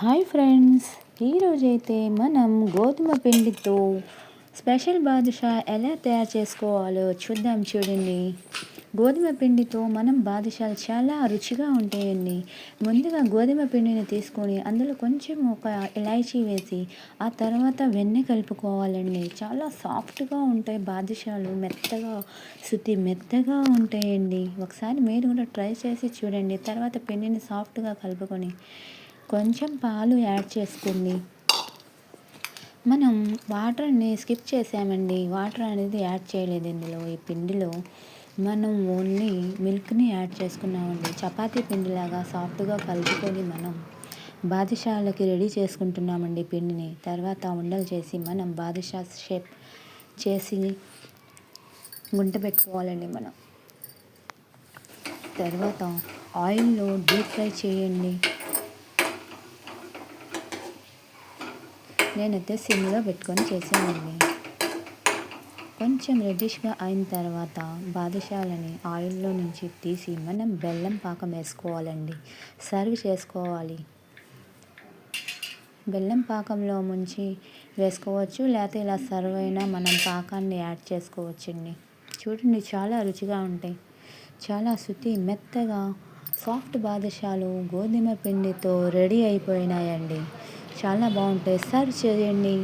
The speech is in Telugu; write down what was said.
హాయ్ ఫ్రెండ్స్, ఈరోజైతే మనం గోధుమ పిండితో స్పెషల్ బాదుషా ఎలా తయారు చేసుకోవాలో చూద్దాం. చూడండి, గోధుమ పిండితో మనం బాదుషాలు చాలా రుచిగా ఉంటాయండి. ముందుగా గోధుమ పిండిని తీసుకొని అందులో కొంచెం ఒక ఇలాచీ వేసి ఆ తర్వాత వెన్నె కలుపుకోవాలండి. చాలా సాఫ్ట్గా ఉంటాయి బాదుషాలు, మెత్తగా ఉంటాయండి. ఒకసారి మీరు కూడా ట్రై చేసి చూడండి. తర్వాత పిండిని సాఫ్ట్గా కలుపుకొని కొంచెం పాలు యాడ్ చేసుకోండి. మనం వాటర్ని స్కిప్ చేసామండి. వాటర్ అనేది యాడ్ చేయలేదు ఇందులో. ఈ పిండిలో మనం ఓన్లీ మిల్క్ని యాడ్ చేసుకున్నామండి. చపాతీ పిండిలాగా సాఫ్ట్గా కలుపుకొని మనం బాదుషాలకి రెడీ చేసుకుంటున్నామండి పిండిని. తర్వాత ఉండలు చేసి మనం బాదుషా షేప్ చేసి గుంట పెట్టుకోవాలండి మనం. తర్వాత ఆయిల్లో డీప్ ఫ్రై చేయండి. నేనైతే సిమ్లో పెట్టుకొని చేసానండి. కొంచెం రెడ్డిష్గా అయిన తర్వాత బాదుషాలని ఆయిల్లో నుంచి తీసి మనం బెల్లం పాకం వేసుకోవాలండి. సర్వ్ చేసుకోవాలి. బెల్లం పాకంలో ముంచి వేసుకోవచ్చు, లేకపోతే ఇలా సర్వ్ అయినా మనం పాకాన్ని యాడ్ చేసుకోవచ్చండి. చూడండి, చాలా రుచిగా ఉంటాయి. చాలా మెత్తగా సాఫ్ట్ బాదుషాలు గోధుమ పిండితో రెడీ అయిపోయినాయండి. చాలా బాగుంటాయి. సర్వ్ చేయండి.